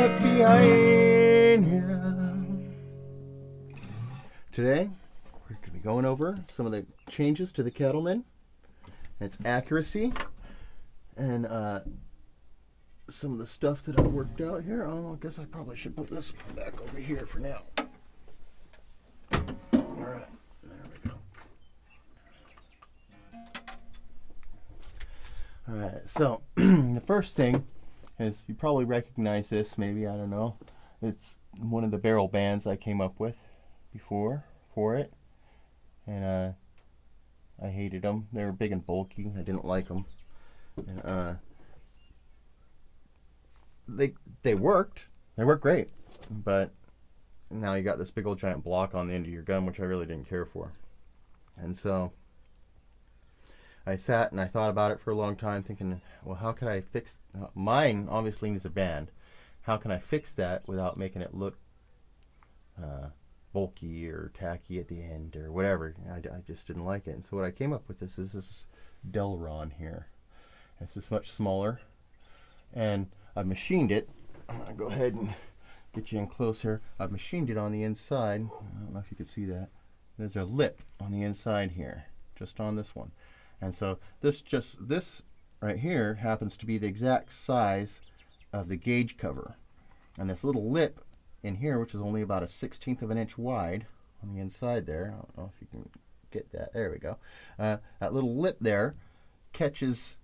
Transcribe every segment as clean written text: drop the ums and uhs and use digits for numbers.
back behind you. Today, we're going to be going over some of the changes to the Cattlemen, its accuracy, and some of the stuff that I've worked out here. Oh, I guess I probably should put this back over here for now. Alright, there we go. Alright, so the first thing is, you probably recognize this, maybe, I don't know. It's one of the barrel bands I came up with before for it. And I hated them. They were big and bulky. I didn't like them. And they worked. They worked great. But now you got this big old giant block on the end of your gun, which I really didn't care for. And so I sat and I thought about it for a long time, thinking, well, how could I fix mine? Obviously needs a band. How can I fix that without making it look bulky or tacky at the end or whatever? I just didn't like it. And so what I came up with is this Delron here. It's just much smaller, and I've machined it. I'm gonna go ahead and get you in closer. I've machined it on the inside. I don't know if you can see that. There's a lip on the inside here, just on this one. And so this right here happens to be the exact size of the gauge cover. And this little lip in here, which is only about 1/16 of an inch wide on the inside there. I don't know if you can get that. There we go. That little lip there catches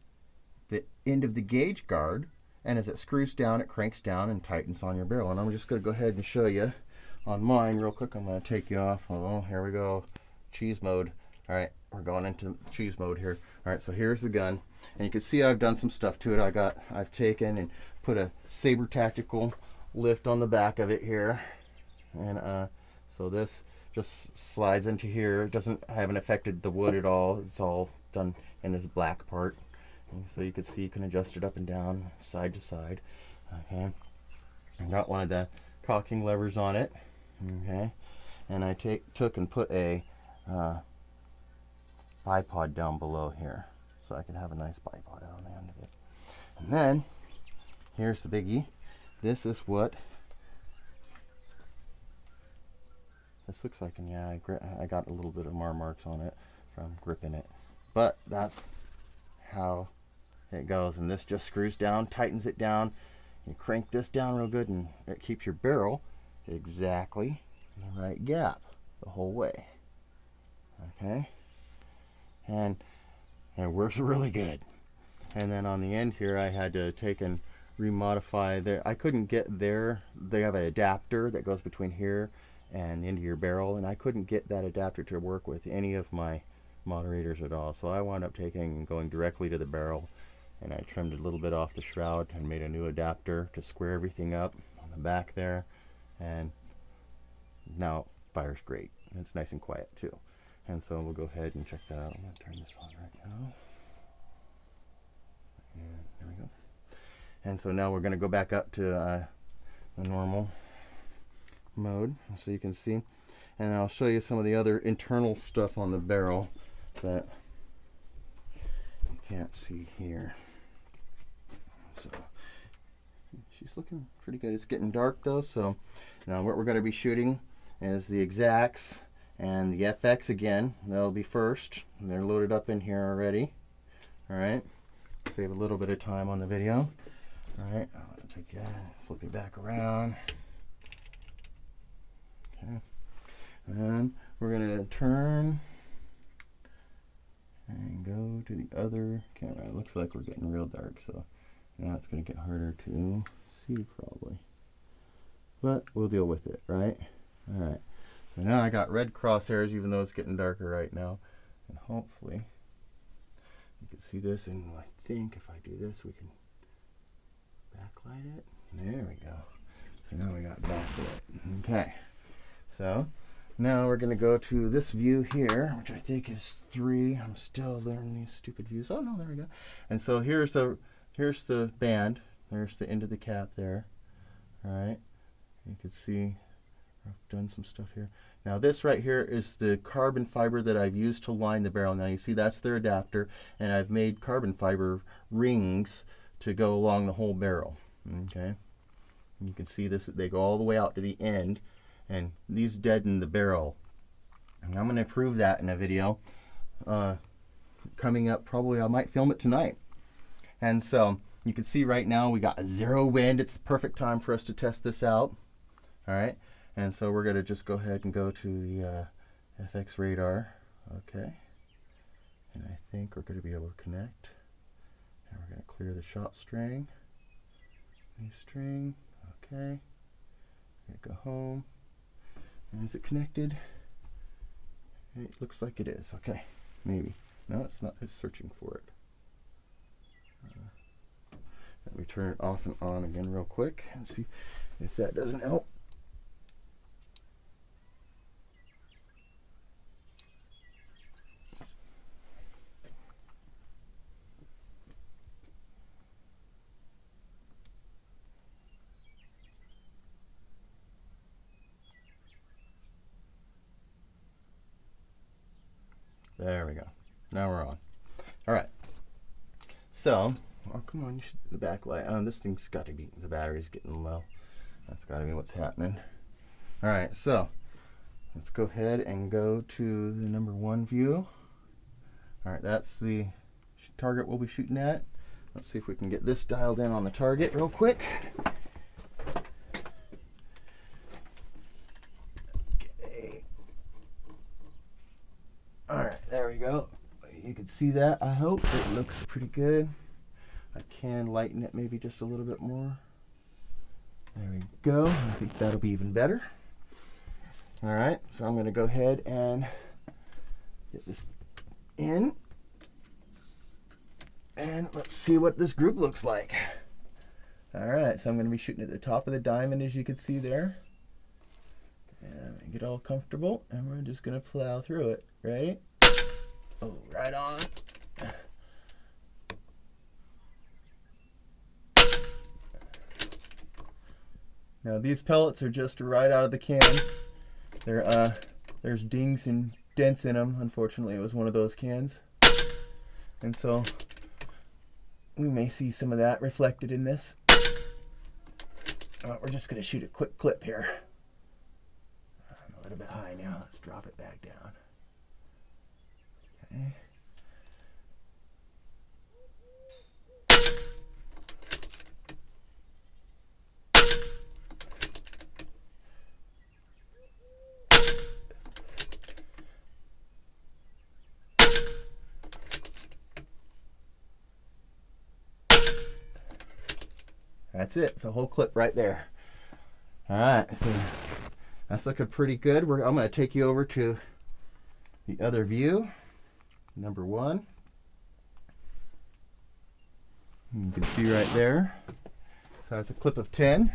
the end of the gauge guard, and as it screws down, it cranks down and tightens on your barrel. And I'm just going to go ahead and show you on mine real quick. I'm going to take you off. Oh, here we go. Cheese mode. All right, we're going into cheese mode here. All right, so here's the gun, and you can see I've done some stuff to it. I've taken and put a Saber Tactical lift on the back of it here, and so this just slides into here. It haven't affected the wood at all. It's all done in this black part, and so you can see you can adjust it up and down, side to side. Okay, I got one of the cocking levers on it. Okay, and I took and put a bipod down below here, so I can have a nice bipod on the end of it. And then here's the biggie. This is what this looks like, and yeah, I got a little bit of marks on it from gripping it, but that's how it goes. And this just screws down, tightens it down. You crank this down real good, and it keeps your barrel exactly in the right gap the whole way. Okay, and it works really good. And then on the end here, I had to take and remodify there. I couldn't get there. They have an adapter that goes between here and the end of your barrel, and I couldn't get that adapter to work with any of my moderators at all. So I wound up taking and going directly to the barrel, and I trimmed a little bit off the shroud and made a new adapter to square everything up on the back there, and now it fires great. It's nice and quiet too. And so we'll go ahead and check that out. I'm going to turn this on right now. And there we go. And so now we're going to go back up to the normal mode, so you can see. And I'll show you some of the other internal stuff on the barrel that you can't see here. So she's looking pretty good. It's getting dark though, so now what we're going to be shooting is the exacts and the FX again. They'll be first. They're loaded up in here already. All right, save a little bit of time on the video. All right, I'll take you, flip you back around. Okay, and we're gonna turn and go to the other camera. It looks like we're getting real dark, so now it's gonna get harder to see probably, but we'll deal with it, right? All right. So now I got red crosshairs, even though it's getting darker right now, and hopefully you can see this. And I think if I do this, we can backlight it. There we go. So now we got backlit. Okay. So now we're going to go to this view here, which I think is 3. I'm still learning these stupid views. Oh no, there we go. And so here's the band. There's the end of the cap there. All right. You can see I've done some stuff here. Now this right here is the carbon fiber that I've used to line the barrel. Now you see that's their adapter, and I've made carbon fiber rings to go along the whole barrel. Okay, You can see this, they go all the way out to the end, and these deaden the barrel. And I'm going to prove that in a video coming up. Probably I might film it tonight. And so you can see right now we got a 0 wind. It's the perfect time for us to test this out. All right, and so we're going to just go ahead and go to the FX radar. Okay, and I think we're going to be able to connect. And we're going to clear the shot string. New string. Okay, I'm going to go home. And is it connected? It looks like it is. Okay, maybe. No, it's not. It's searching for it. Let me turn it off and on again real quick and see if that doesn't help. There we go. Now we're on. All right. So, oh come on, the backlight. This thing's got to be, the battery's getting low. That's got to be what's happening. All right, so let's go ahead and go to the number 1 view. All right, that's the target we'll be shooting at. Let's see if we can get this dialed in on the target real quick. Okay. All right, there we go. You can see that, I hope. It looks pretty good. I can lighten it maybe just a little bit more. There we go. I think that'll be even better. All right, so I'm going to go ahead and get this in. And let's see what this group looks like. All right, so I'm going to be shooting at the top of the diamond, as you can see there. And get all comfortable, and we're just going to plow through it. Ready? Oh, right on. Now these pellets are just right out of the can. There's dings and dents in them. Unfortunately, it was one of those cans. And so we may see some of that reflected in this. We're just going to shoot a quick clip here. I'm a little bit high now. Let's drop it back down. Okay. That's it. It's a whole clip right there. All right, so that's looking pretty good. I'm going to take you over to the other view, number 1. You can see right there. So that's a clip of 10.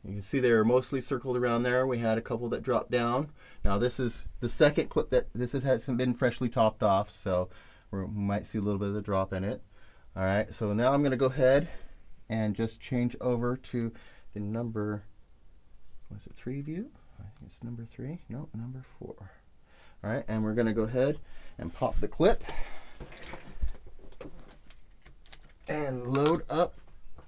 You can see they were mostly circled around there. We had a couple that dropped down. Now this is the second clip that hasn't been freshly topped off, so we might see a little bit of the drop in it. All right, so now I'm going to go ahead and just change over to the number, was it 3 view? I think it's number 3. No, number 4. All right, and we're going to go ahead and pop the clip and load up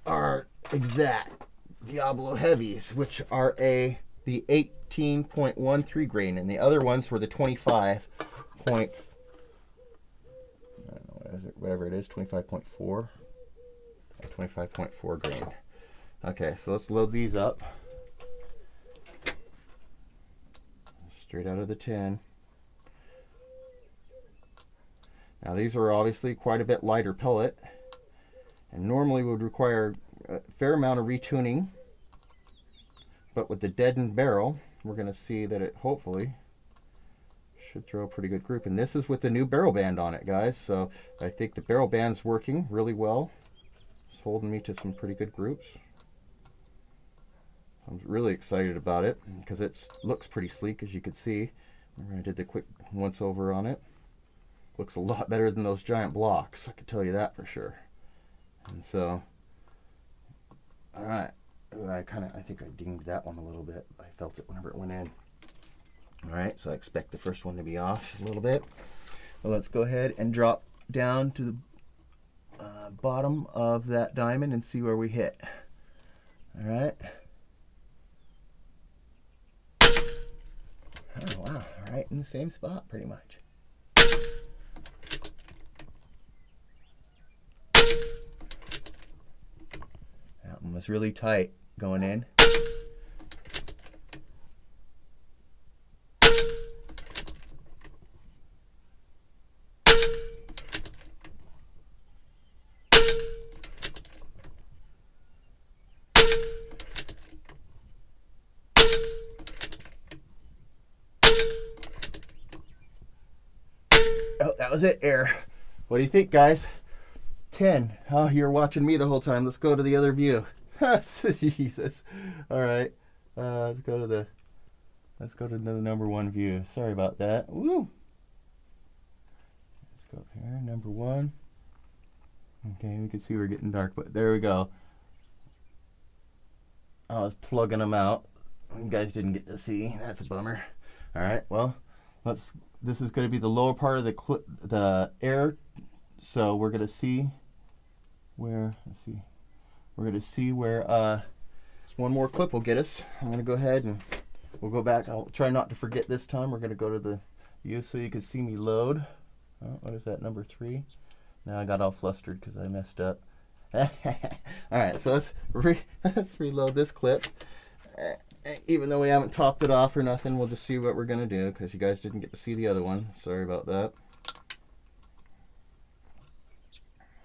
our exact Diablo Heavies, which are the 18.13 grain, and the other ones were the 25 point, I don't know, what is it, whatever it is, 25.4. 25.4 grain. Okay, so let's load these up. Straight out of the tin. Now these are obviously quite a bit lighter pellet, and normally would require a fair amount of retuning, but with the deadened barrel, we're going to see that it hopefully should throw a pretty good group. And this is with the new barrel band on it, guys, so I think the barrel band's working really well. It's holding me to some pretty good groups. I'm really excited about it because it looks pretty sleek, as you can see. I did the quick once over on it. Looks a lot better than those giant blocks, I can tell you that for sure. And so, all right, I think I dinged that one a little bit. I felt it whenever it went in. All right, so I expect the first one to be off a little bit. Well, let's go ahead and drop down to the bottom of that diamond and see where we hit. All right. Oh, wow. Right in the same spot, pretty much. That one was really tight going in. Oh, that was it, air. What do you think, guys? 10. Oh, you're watching me the whole time. Let's go to the other view. Jesus. All right. Let's go to the number 1 view. Sorry about that. Woo. Let's go up here. Number 1. Okay, we can see we're getting dark, but there we go. I was plugging them out. You guys didn't get to see. That's a bummer. All right. Well, this is going to be the lower part of the air. So we're going to see where. Let's see. We're going to see where one more clip will get us. I'm going to go ahead and we'll go back. I'll try not to forget this time. We're going to go to the view so you can see me load. Oh, what is that, number 3? Now I got all flustered because I messed up. All right, so let's reload this clip. Even though we haven't topped it off or nothing, we'll just see what we're going to do because you guys didn't get to see the other one. Sorry about that.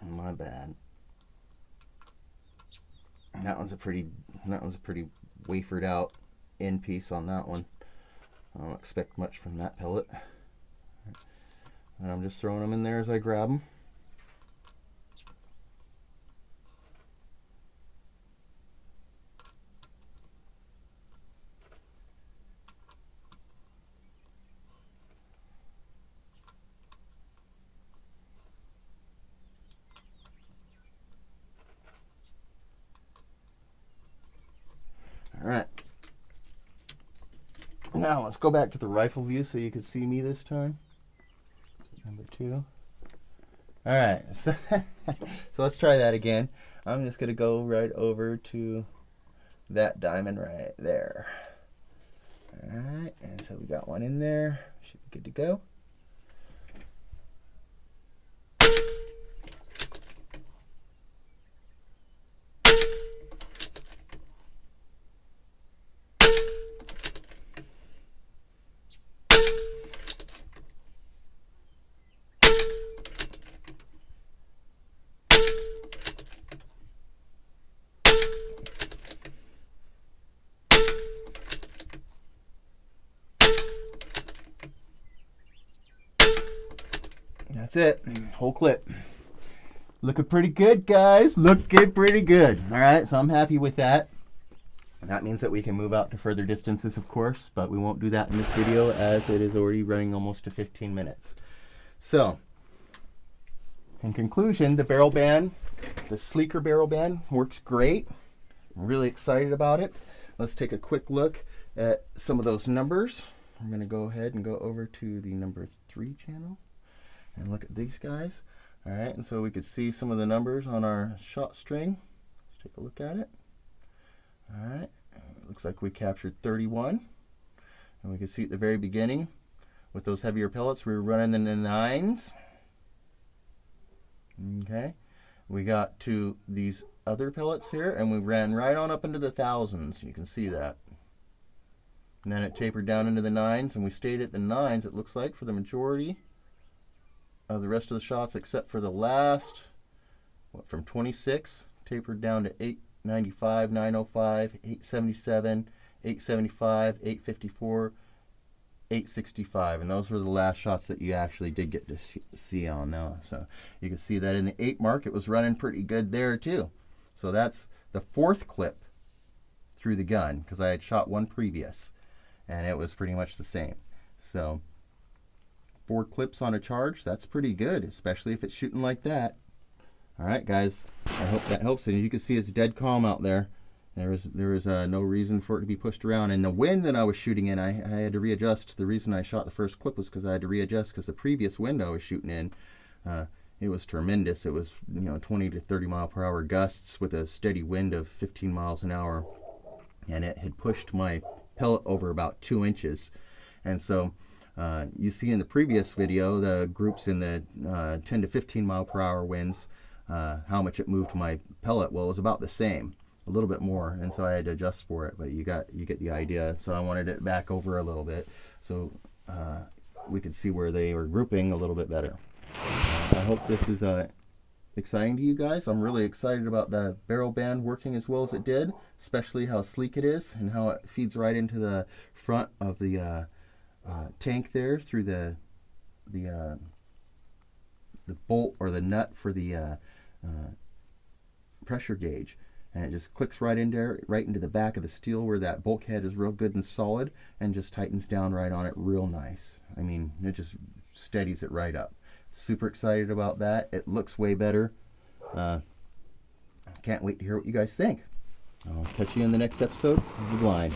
My bad. That one's a pretty wafered out end piece on that one. I don't expect much from that pellet. And I'm just throwing them in there as I grab them. All right. Now let's go back to the rifle view so you can see me this time. Number 2. All right. So let's try that again. I'm just going to go right over to that diamond right there. All right. And so we got one in there. Should be good to go. That's it. Whole clip. Looking pretty good, guys. Looking pretty good. All right, so I'm happy with that. And that means that we can move out to further distances, of course, but we won't do that in this video as it is already running almost to 15 minutes. So, in conclusion, the barrel band, the sleeker barrel band, works great. I'm really excited about it. Let's take a quick look at some of those numbers. I'm going to go ahead and go over to the number 3 channel and look at these guys. All right, and so we could see some of the numbers on our shot string. Let's take a look at it. All right, it looks like we captured 31. And we can see at the very beginning, with those heavier pellets, we were running in the 9s. Okay, we got to these other pellets here, and we ran right on up into the 1000s. You can see that. And then it tapered down into the 9s, and we stayed at the 9s, it looks like, for the majority of the rest of the shots, except for the last, from 26, tapered down to 895, 905, 877, 875, 854, 865, and those were the last shots that you actually did get to see on now. So you can see that in the 8 mark, it was running pretty good there too. So that's the 4th clip through the gun, because I had shot one previous, and it was pretty much the same. So 4 clips on a charge, that's pretty good, especially if it's shooting like that. All right, guys, I hope that helps. And you can see it's dead calm out there. There was no reason for it to be pushed around. And the wind that I was shooting in, I had to readjust. The reason I shot the first clip was because I had to readjust because the previous wind I was shooting in, it was tremendous. It was, 20 to 30 mile per hour gusts with a steady wind of 15 miles an hour, and it had pushed my pellet over about 2 inches. And so you see in the previous video the groups in the 10 to 15 mile per hour winds, how much it moved my pellet. Well, it was about the same, a little bit more, and so I had to adjust for it, but you get the idea. So I wanted it back over a little bit so we could see where they were grouping a little bit better. I hope this is exciting to you guys. I'm really excited about the barrel band working as well as it did, especially how sleek it is and how it feeds right into the front of the tank there through the bolt or the nut for the pressure gauge, and it just clicks right in there, right into the back of the steel where that bulkhead is real good and solid, and just tightens down right on it real nice. I mean, it just steadies it right up. Super excited about that. It looks way better. Can't wait to hear what you guys think. I'll catch you in the next episode of The Blind.